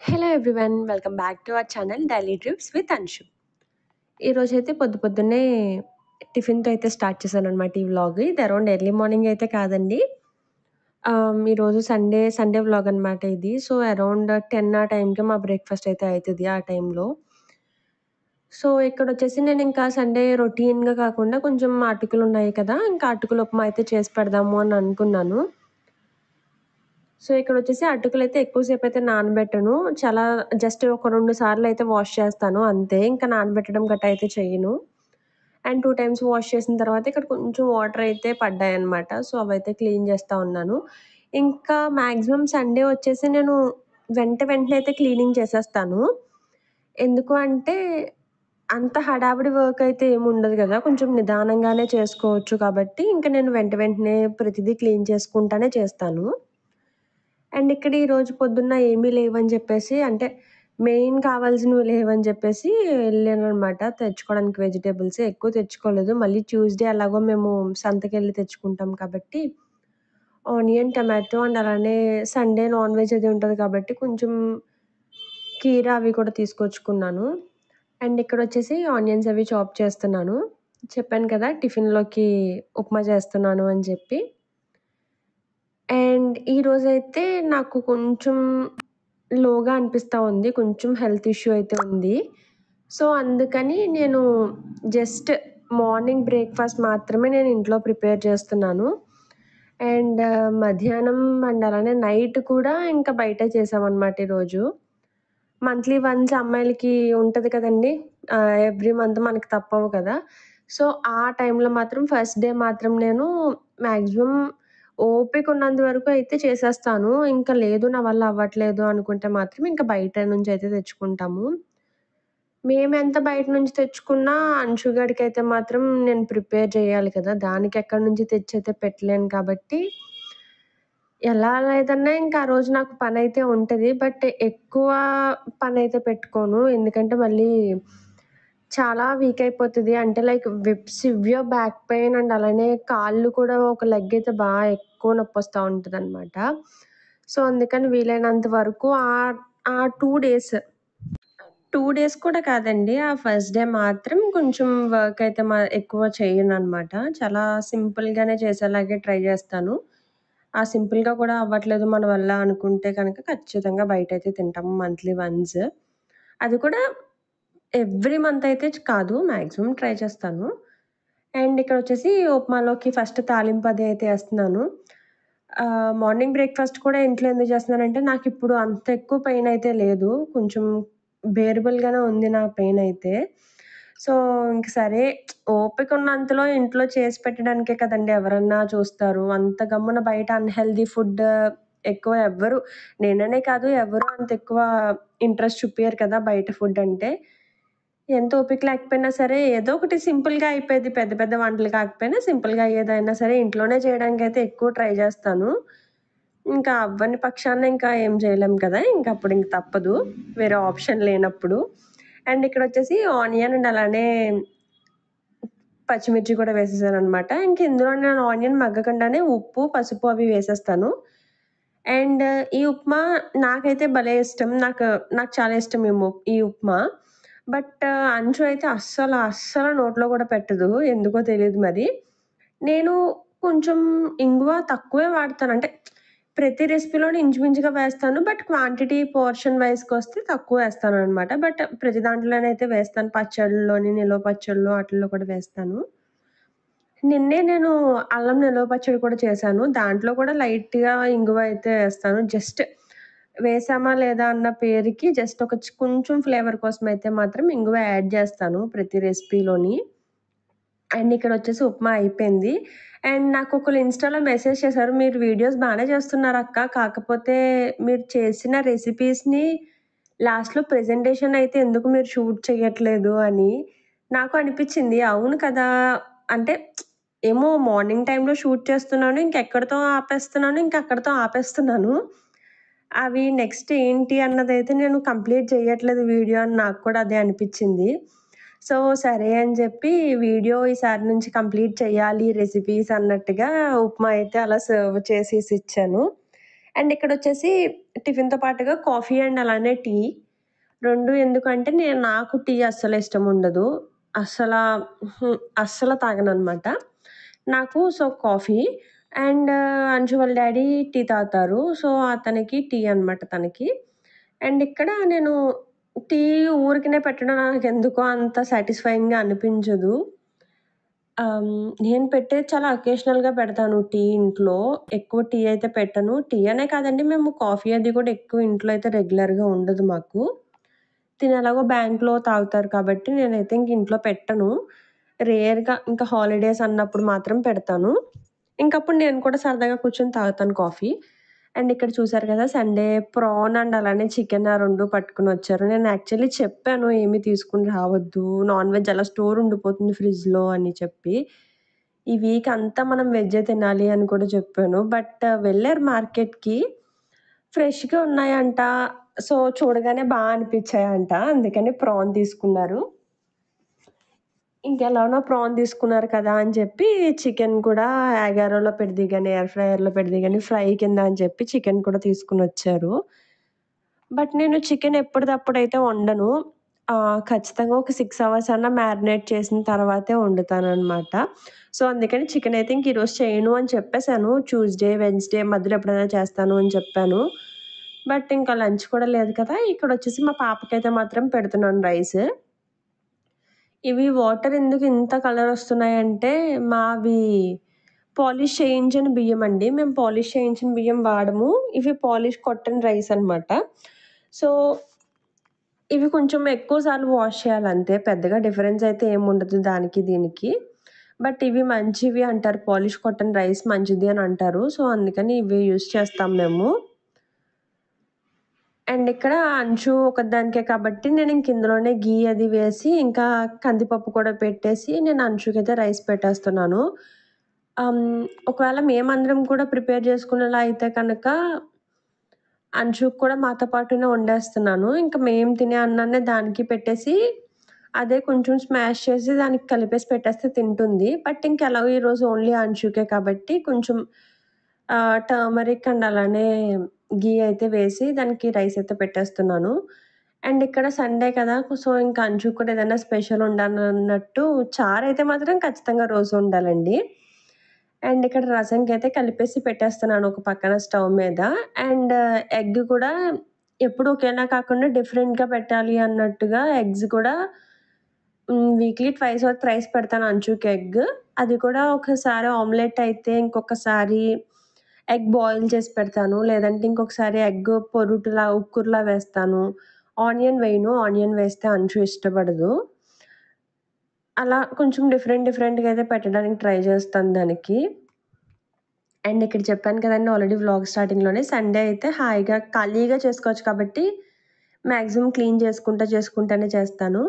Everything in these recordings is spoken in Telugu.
Hello everyone, welcome back to our channel daily trips with Anshu. ఈరోజైతే పొద్దున్నే టిఫిన్‌తో అయితే స్టార్ట్ చేశాననమాట ఈ వ్లాగ్. ఇది అరౌండ్ ఎర్లీ మార్నింగ్ అయితే కాదండి. ఈరోజు సండే వ్లాగ్ అనమాట ఇది. సో, అరౌండ్ 10 ఆ టైంకి మా బ్రేక్‌ఫాస్ట్ అయితే అయితది ఆ టైంలో. సో, ఇక్కడొచ్చేసి నేనింకా సండే రొటీన్‌గా కాకుండా కొంచెం అటుకులున్నాయి కదా! ఇంకా అటుకుల ఉప్మా అయితే చేసి పెడదాము అని అనుకున్నాను. సో, ఇక్కడొచ్చేసి అటుకులైతే ఎక్కువ సేపయితే నానబెట్టను. చాలా జస్ట్ ఒక 2 సార్లయితే వాష్ చేస్తాను అంతే. ఇంకా నానబెట్టడం గట్టా అయితే చెయ్యను. అండ్ 2 టైమ్స్ వాష్ చేసిన తర్వాత ఇక్కడ కొంచెం వాటరయితే పడ్డాయనమాట. సో, అవైతే క్లీన్ చేస్తా ఉన్నాను. ఇంకా మాక్సిమం సండే వచ్చేసి నేను వెంటనే అయితే క్లీనింగ్ చేసేస్తాను. ఎందుకు అంటే అంత హడావిడి వర్కయితే ఏముండదు గదా! కొంచెం నిదానంగానే చేసుకోవచ్చు కాబట్టి ఇంక నేను వెంటనే ప్రతిదీ క్లీన్ చేసుకుంటానే చేస్తాను. అండ్ ఇక్కడ ఈరోజు పొద్దున్న ఏమీ లేవని జెప్పేసి అంటే, మెయిన్ కావాల్సినవి లేవని జెప్పేసి ఎళ్ళాననమాట తెచ్చుకోవడానికి వెజిటబుల్స్. ఎక్కువ తెచ్చుకోలేదు. మళ్ళీ ట్యూస్‌డే ఎలాగో మేము సంతకెళ్ళి తెచ్చుకుంటాం కాబట్టి, ఆనియన్, టమాటో అండ్ అలానే సండే నాన్ వెజ్ అది ఉంటది కాబట్టి కొంచెం కీరా అవి కూడా తీసుకొచ్చుకున్నాను. అండ్ ఇక్కడొచ్చేసి ఆనియన్స్ అవి చాప్ చేస్తున్నాను. చెప్పాను కదా! టిఫిన్‌లోకి ఉప్మా చేస్తున్నాను అని జెప్పి. అండ్ ఈరోజైతే నాకు కొంచెం లోగా అనిపిస్తా ఉంది. కొంచెం హెల్త్ ఇష్యూ అయితే ఉంది. సో, అందుకని నేను జస్ట్ మార్నింగ్ బ్రేక్‌ఫాస్ట్ మాత్రమే నేను ఇంట్లో ప్రిపేర్ చేస్తున్నాను. అండ్ మధ్యాహ్నం అండ్ అలానే నైట్ కూడా ఇంకా బయటే చేశామనమాట ఈరోజు. మంత్లీ వన్స్ అమ్మాయిలకి ఉంటది కదండీ! ఎవ్రీ మంత్ మనకి తప్పవు కదా! సో, ఆ టైంలో మాత్రం ఫస్ట్ డే మాత్రం నేను మాక్సిమం ఓపికున్నంత వరకు అయితే చేసేస్తాను. ఇంకా లేదు నా వల్ల అవ్వట్లేదు అనుకుంటే మాత్రం ఇంక బయట నుంచయితే తెచ్చుకుంటాము. మేమెంత బయట నుంచి తెచ్చుకున్నా అంశు గాడికైతే మాత్రం నేను ప్రిపేర్ చేయాలి కదా! దానికెక్కడి నుంచి తెచ్చయితే పెట్టలేను కాబట్టి ఎలా లేదన్నా ఇంకా ఆ రోజు నాకు పనైతే ఉంటది. బట్ ఎక్కువ పనైతే పెట్టుకోను. ఎందుకంటే మళ్ళీ చాలా వీక్ అయిపోతది. అంటే like severe back pain and అలానే కాళ్ళు కూడా ఒక లెగ్ అయితే ఎక్కువ నొప్పొస్తా ఉంటదనమాట. సో, అందుకని వీలైనంత వరకు ఆ 2 డేస్ 2 డేస్ కూడా కాదండి. ఆ ఫస్ట్ డే మాత్రం కొంచెం వర్క్ అయితే ఎక్కువ చెయ్యననమాట. చాలా సింపుల్‌గానే చేసేలాగే ట్రై చేస్తాను. ఆ సింపుల్‌గా కూడా అవ్వట్లేదు మన వల్ల అనుకుంటే కనుక ఖచ్చితంగా బయటైతే తింటాము మంత్లీ వన్స్. అది కూడా ఎవ్రీ మంత్ అయితే కాదు. మాక్సిమం ట్రై చేస్తాను. అండ్ ఇక్కడొచ్చేసి ఉప్మాలోకి ఫస్ట్ తాలింపు అది అయితే ఏస్తున్నాను. మార్నింగ్ బ్రేక్‌ఫాస్ట్ కూడా ఇంట్లో ఎందుకు చేస్తున్నానంటే నాకిప్పుడు అంత ఎక్కువ పెయిన్ అయితే లేదు. కొంచెం బేరబుల్‌గానే ఉంది నా పెయిన్ అయితే. సో, ఇంక సరే ఓపిక ఉన్నంతలో ఇంట్లో చేసి పెట్టడానికే కదండీ ఎవరన్నా చూస్తారు. అంత గమ్మున బయట అన్‌హెల్తీ ఫుడ్ ఎక్కువ ఎవ్వరు నేననే కాదు ఎవరు అంత ఎక్కువ ఇంట్రెస్ట్ చూపియరు కదా! బయట ఫుడ్ అంటే. ఎంత ఓపిక లేకపోయినా సరే ఏదో ఒకటి సింపుల్‌గా అయిపోయేది. పెద్ద పెద్ద వంటలు కాకపోయినా సింపుల్‌గా అయ్యేదైనా సరే ఇంట్లోనే చేయడానికైతే ఎక్కువ ట్రై చేస్తాను. ఇంకా అవ్వని పక్షాన ఇంకా ఏం చేయలేం కదా! ఇంకప్పుడు ఇంక తప్పదు. వేరే ఆప్షన్ లేనప్పుడు. అండ్ ఇక్కడొచ్చేసి ఆనియన్ అండ్ అలానే పచ్చిమిర్చి కూడా వేసేసాననమాట. ఇంక ఇందులో నేను ఆనియన్ మగ్గకుండానే ఉప్పు, పసుపు అవి వేసేస్తాను. అండ్ ఈ ఉప్మా నాకైతే భలే ఇష్టం. నాకు చాలా ఇష్టం ఈ ఉప్మా. బట్ అంచు అయితే అస్సల నోట్లో కూడా పెట్టదు. ఎందుకో తెలీదు మరి. నేను కొంచెం ఇంగువ తక్కువే వాడతాను. అంటే ప్రతి రెసిపీలోని ఇంచుమించుగా వేస్తాను. బట్ క్వాంటిటీ పోర్షన్ వైస్‌కొస్తే తక్కువేస్తాననమాట. బట్ ప్రతి దాంట్లోనైతే వేస్తాను. పచ్చళ్ళలోని, నిలవ పచ్చళ్ళు ఆటిల్లో కూడా వేస్తాను. నిన్నే నేను అల్లం నిలవ పచ్చడి కూడా చేశాను. దాంట్లో కూడా లైట్‌గా ఇంగువ అయితే ఏస్తాను. జస్ట్ వేసామా లేదా అన్న పేరుకి జస్ట్ ఒక కొంచెం ఫ్లేవర్ కోసం అయితే మాత్రం ఇంగువ యాడ్ చేస్తాను ప్రతి రెసిపీలోని. అండ్ ఇక్కడొచ్చేసి ఉప్మా అయిపోయింది. అండ్ నాకొకళ్ళు ఇన్‌స్టాలో మెసేజ్ చేశారు. "మీరు వీడియోస్ బానే చేస్తున్నారక్క. కాకపోతే మీరు చేసిన రెసిపీస్‌ని లాస్ట్‌లో ప్రెజెంటేషన్ అయితే ఎందుకు మీరు షూట్ చేయట్లేదు" అని. నాకు అనిపిచ్చింది అవును కదా! అంటే ఏమో మార్నింగ్ టైమ్‌లో షూట్ చేస్తున్నాను. ఇంకెక్కడితో ఆపేస్తున్నాను. ఇంకక్కడితో ఆపేస్తున్నాను. అవి నెక్స్ట్ ఏంటి అన్నదైతే నేను కంప్లీట్ చేయట్లేదు వీడియో అని నాకు కూడా అదే అనిపిచ్చింది. సో, సరే అని జెప్పి వీడియో ఈసారి నుంచి కంప్లీట్ చేయాలి రెసిపీస్ అన్నట్టుగా ఉప్మా అయితే అలా సర్వ్ చేసేసిచ్చాను. అండ్ ఇక్కడొచ్చేసి టిఫిన్‌తో పాటుగా కాఫీ అండ్ అలానే టీ. 2 ఎందుకంటే నాకు టీ అస్సలిష్టముండదు. అస్సలా అస్సలు తాగననమాట. సో, కాఫీ అండ్ అంశు వాళ్ళ డ్యాడీ టీ తాగుతారు. సో, అతనికి టీ అనమాట తనకి. అండ్ ఇక్కడ నేను టీ ఊరికనే పెట్టడం నాకెందుకో అంత సాటిస్ఫైయింగ్‌గా అనిపించదు. నేను పెట్టేది చాలా అకేషనల్‌గా పెడతాను టీ ఇంట్లో. ఎక్కువ టీ అయితే పెట్టను. టీ అనే కాదండి, మేము కాఫీ అది కూడా ఎక్కువ ఇంట్లో అయితే రెగ్యులర్‌గా ఉండదు మాకు. తినెలాగో బ్యాంక్‌లో తాగుతారు కాబట్టి నేనైతే ఇంట్లో పెట్టను. రేర్‌గా ఇంకా హాలిడేస్ అన్నప్పుడు మాత్రం పెడతాను. ఇంకప్పుడు నేను కూడా సరదాగా కూర్చొని తాగుతాను కాఫీ. అండ్ ఇక్కడ చూసారు కదా! సండే ప్రాన్ అండ్ అలానే చికెన్ ఆ 2 పట్టుకొనొచ్చారు. నేను యాక్చువల్లీ చెప్పాను ఏమి తీసుకొని రావద్దు. నాన్ వెజ్ అలా స్టోర్ ఉండిపోతుంది ఫ్రిడ్జ్‌లో అని చెప్పి. ఈ వీక్ అంతా మనం వెజ్జే తినాలి అని కూడా చెప్పాను. బట్ వెళ్లారు మార్కెట్‌కి. ఫ్రెష్‌గా ఉన్నాయంట. సో, చూడగానే అనిపిచ్చాయంట. అందుకని ప్రాన్ తీసుకున్నారు. ఇంకెలానో ప్రాన్ తీసుకున్నారు కదా అని చెప్పి చికెన్ కూడా యాగారోలో పెడిది గాని, ఎయిర్ ఫ్రైయర్‌లో పెడిది గాని ఫ్రై కింద అని చెప్పి చికెన్ కూడా తీసుకొనొచ్చారు. బట్ నేను చికెన్ ఎప్పటిదప్పుడైతే వండను. ఖచ్చితంగా ఒక 6 అవర్స్ అన్నా మ్యారినేట్ చేసిన తర్వాతే వండుతాననమాట. సో, అందుకని చికెన్ అయితే ఈరోజు చేయను అని చెప్పేసాను. ట్యూస్‌డే, వెడ్నెస్‌డే మధ్యలో ఎప్పుడైనా చేస్తాను అని చెప్పాను. బట్ ఇంకా లంచ్ కూడా లేదు కదా! ఇక్కడొచ్చేసి మా పాపకైతే మాత్రం పెడుతున్నాను రైస్. ఇవి వాటర్ ఎందుకు ఇంత కలరొస్తున్నాయంటే, మావి పాలిష్ చేయించిన బియ్యమండి. మేము పాలిష్ చేయించిన బియ్యం వాడము. ఇవి పాలిష్ కాటన్ రైస్ అనమాట. సో, ఇవి కొంచెం ఎక్కువ సార్లు వాష్ చేయాలంతే. పెద్దగా డిఫరెన్స్ అయితే ఏముండదు దానికి, దీనికి. బట్ ఇవి మంచివి అంటారు. పాలిష్ కాటన్ రైస్ మంచిది అని అంటారు. సో, అందుకని ఇవి యూజ్ చేస్తాం మేము. అండ్ ఇక్కడ అంచు ఒకదానికే కాబట్టి ఇందులోనే ఘీ అది వేసి, ఇంకా కందిపప్పు కూడా పెట్టేసి నేను అంచుకైతే రైస్ పెట్టేస్తున్నాను. ఒకవేళ మేమందరం కూడా ప్రిపేర్ చేసుకునేలా అయితే కనుక అంచుకి కూడా మాతో పాటునే వండేస్తున్నాను. ఇంక మేము తినే అన్నాన్నే దానికి పెట్టేసి, అదే కొంచెం స్మాష్ చేసి దానికి కలిపేసి పెట్టేస్తే తింటుంది. బట్ ఇంకెలాగో ఈరోజు ఓన్లీ అంచుకే కాబట్టి కొంచెం టర్మరిక్ అండ్ అలానే ఘీ అయితే వేసి దానికి రైస్ అయితే పెట్టేస్తున్నాను. అండ్ ఇక్కడ సండే కదా! సో, ఇంకా అంచుకి కూడా ఏదైనా స్పెషల్ ఉండాలన్నట్టు చారైతే మాత్రం ఖచ్చితంగా రోజు ఉండాలండి. అండ్ ఇక్కడ రసంకైతే కలిపేసి పెట్టేస్తున్నాను ఒక పక్కన స్టవ్ మీద. అండ్ ఎగ్ కూడా ఎప్పుడు ఒకేలా కాకుండా డిఫరెంట్‌గా పెట్టాలి అన్నట్టుగా ఎగ్స్ కూడా వీక్లీ ట్వైస్ ఆర్ థ్రైస్ పెడతాను అంచుకి ఎగ్. అది కూడా ఒకసారి ఆమ్లెట్ అయితే ఇంకొకసారి ఎగ్ బాయిల్ చేసి పెడతాను. లేదంటే ఇంకొకసారి ఎగ్ పొరుటులా, ఉక్కుర్లా వేస్తాను. ఆనియన్ వేయను. ఆనియన్ వేస్తే అంచు ఇష్టపడదు. అలా కొంచెం డిఫరెంట్‌గా అయితే పెట్టడానికి ట్రై చేస్తాను దానికి. అండ్ ఇక్కడ చెప్పాను కదండీ ఆల్రెడీ వ్లాగ్ స్టార్టింగ్‌లోనే సండే అయితే హాయిగా ఖాళీగా చేసుకోవచ్చు కాబట్టి మాక్సిమం క్లీన్ చేసుకుంటానే చేస్తాను.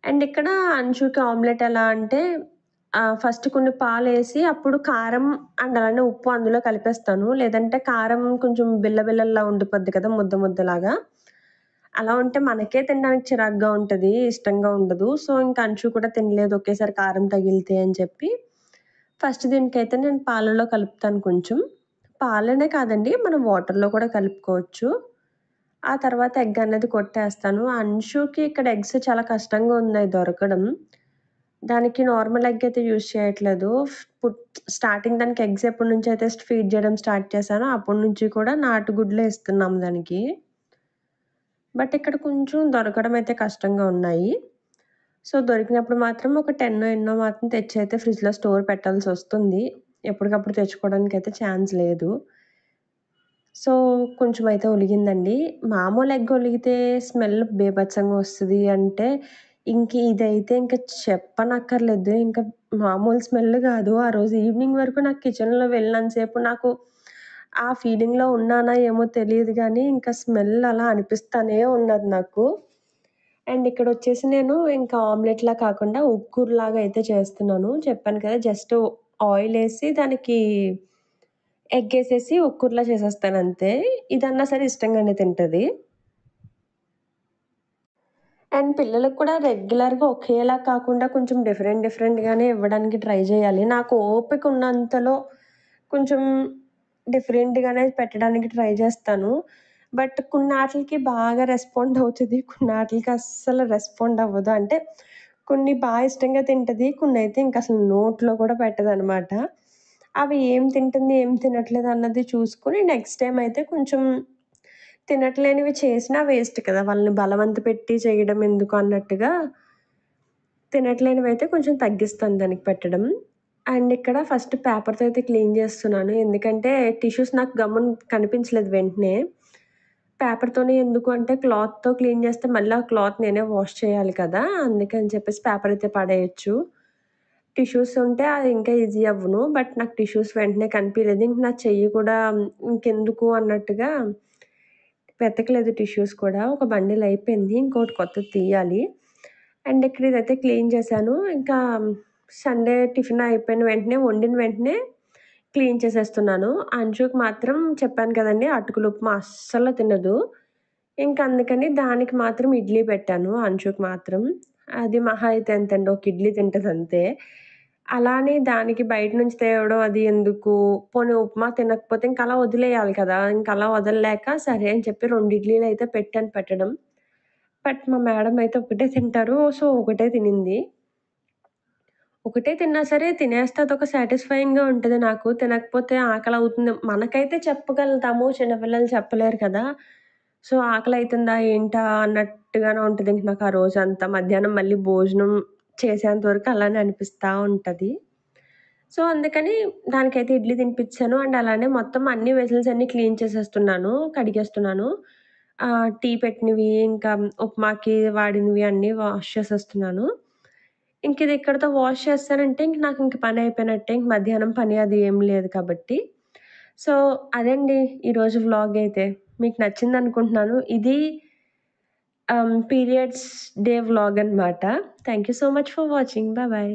అండ్ ఇక్కడ అంచుకి ఆమ్లెట్ ఎలా అంటే ఫస్ట్ కొన్ని పాలేసి అప్పుడు కారం అండ్ అలానే ఉప్పు అందులో కలిపేస్తాను. లేదంటే కారం కొంచెం బిల్ల బిల్లల్లా ఉండిపోద్ది కదా! ముద్దలాగా. అలా ఉంటే మనకే తినడానికి చిరాకుగా ఉంటది. ఇష్టంగా ఉండదు. సో, ఇంక అంచు కూడా తినలేదు ఒకేసారి కారం తగిలితే అని చెప్పి ఫస్ట్ దీనికైతే నేను పాలలో కలుపుతాను కొంచెం. పాలనే కాదండి, మనం వాటర్‌లో కూడా కలుపుకోవచ్చు. ఆ తర్వాత ఎగ్ అన్నది కొట్టేస్తాను. అంశుకి ఇక్కడ ఎగ్స్ చాలా కష్టంగా ఉన్నాయి దొరకడం. దానికి నార్మల్ ఎగ్ అయితే యూజ్ చేయట్లేదు. స్టార్టింగ్ దానికి ఎగ్స్ ఎప్పటినుంచైతే ఫీడ్ చేయడం స్టార్ట్ చేశానో అప్పటి నుంచి కూడా నాటుగుడ్లే ఇస్తున్నాం దానికి. బట్ ఇక్కడ కొంచెం దొరకడం అయితే కష్టంగా ఉన్నాయి. సో, దొరికినప్పుడు మాత్రం ఒక 10 ఎన్నో మాత్రం తెచ్చైతే ఫ్రిడ్జ్‌లో స్టోర్ పెట్టాల్సొస్తుంది. ఎప్పటికప్పుడు తెచ్చుకోవడానికైతే ఛాన్స్ లేదు. సో, కొంచెమైతే ఒలిగిందండి. మామూలు ఎగ్ ఒలిగితే స్మెల్ బీభత్సంగా వస్తది అంటే, ఇదైతే చెప్పనక్కర్లేదు. మామూలు స్మెల్ గాదు. ఆ రోజు ఈవినింగ్ వరకు నాకు కిచెన్‌లో వెళ్ళినంత సేపు నాకు ఆ ఫీలింగ్‌లో ఉన్నానా ఏమో తెలీదు గానీ, స్మెల్ అలా అనిపిస్తానే ఉన్నది నాకు. అండ్ ఇక్కడొచ్చేసి నేను ఇంకా ఆమ్లెట్‌లా కాకుండా ఉక్కూరులాగా అయితే చేస్తున్నాను. చెప్పాను కదా! జస్ట్ ఆయిలేసి దానికి ఎగ్గేసేసి ఉక్కూరులా చేసేస్తానంతే. ఇదన్నా సరే ఇష్టంగానే తింటది. అండ్ పిల్లలకి కూడా రెగ్యులర్‌గా ఒకేలా కాకుండా కొంచెం డిఫరెంట్‌గానే ఇవ్వడానికి ట్రై చేయాలి. నాకు ఓపిక ఉన్నంతలో కొంచెం డిఫరెంట్‌గానే పెట్టడానికి ట్రై చేస్తాను. బట్ కొన్నాటిలికి బాగా రెస్పాండ్ అవుతది. కొన్నాటిలికి అస్సలు రెస్పాండ్ అవ్వదు. అంటే కొన్ని ఇష్టంగా తింటది. కొన్నైతే ఇంకసలు నోట్లో కూడా పెట్టదనమాట. అవి ఏం తింటుంది, ఏం తినట్లేదు అన్నది చూసుకొని నెక్స్ట్ టైమ్ అయితే కొంచెం తినట్లేనివి చేసినా వేస్ట్ కదా! వాళ్ళని బలవంత పెట్టి చేయడం ఎందుకు అన్నట్టుగా తినట్లేనివైతే కొంచెం తగ్గిస్తాను దానికి పెట్టడం. అండ్ ఇక్కడ ఫస్ట్ పేపర్‌తో అయితే క్లీన్ చేస్తున్నాను. ఎందుకంటే టిష్యూస్ నాకు గమ్మున కనిపించలేదు వెంటనే. పేపర్‌తోనే ఎందుకు అంటే క్లాత్‌తో క్లీన్ చేస్తే మళ్ళీ ఆ క్లాత్ నేనే వాష్ చేయాలి కదా! అందుకని చెప్పేసి పేపర్ అయితే పడేయొచ్చు. టిష్యూస్ ఉంటే అది ఇంకా ఈజీ అవ్వును. బట్ నాకు టిష్యూస్ వెంటనే కనిపియలేదు. ఇంక నా చెయ్యి కూడా ఇంకెందుకు అన్నట్టుగా వెతకలేదు టిష్యూస్ కూడా. ఒక బండిల్ అయిపోయింది. ఇంకోటి కొత్తది తీయాలి. అండ్ ఇక్కడ ఇదైతే క్లీన్ చేశాను. ఇంకా సండే టిఫిన్ అయిపోయిన వెంటనే వండిన వెంటనే క్లీన్ చేసేస్తున్నాను. అంశుకి మాత్రం చెప్పాను కదండీ! అటుకులు ఉప్మా అస్సలు తినదు. ఇంక అందుకని దానికి మాత్రం ఇడ్లీ పెట్టాను అంశుకి మాత్రం. అది మహా అయితే ఎంతండి ఒక ఇడ్లీ తింటదంతే. అలా అని దానికి బయట నుంచి తేవడం అది ఎందుకు, పోనీ ఉప్మా తినకపోతే ఇంకలా వదిలేయాలి కదా! ఇంకలా వదలలేక సరే అని చెప్పి 2 ఇడ్లీలయితే పెట్టాను పెట్టడం. బట్ మా మేడం అయితే ఒకటే తింటారు. సో, ఒకటే తినింది. ఒకటే తిన్నా సరే తినేస్తే అదొక సాటిస్ఫైయింగ్‌గా ఉంటది నాకు. తినకపోతే ఆకలవుతుంది మనకైతే చెప్పగలుగుతాము. చిన్నపిల్లలు చెప్పలేరు కదా! సో, ఆకలైతుందా ఏంటా అన్నట్టుగానే ఉంటది ఇంక నాకు ఆ రోజంతా. మధ్యాహ్నం మళ్ళీ భోజనం చేసేంత వరకు అలానే అనిపిస్తా ఉంటది. సో, అందుకని దానికైతే ఇడ్లీ తినిపిచ్చాను. అండ్ అలానే మొత్తం అన్ని వెసిల్స్ అన్నీ క్లీన్ చేసేస్తున్నాను. కడిగేస్తున్నాను. టీ పెట్టినవి, ఇంకా ఉప్మాకి వాడినవి అన్నీ వాష్ చేసేస్తున్నాను. ఇంకిది ఇక్కడితో వాష్ చేశానంటే ఇంక నాకింక పనయిపోయినట్టే. ఇంక మధ్యాహ్నం పని అది ఏం లేదు కాబట్టి. సో, అదండి ఈరోజు వ్లాగయితే. మీకు నచ్చిందనుకుంటున్నాను. ఇది పీరియడ్స్ డే వ్లాగ్ అనమాట. Thank you so much for watching. Bye.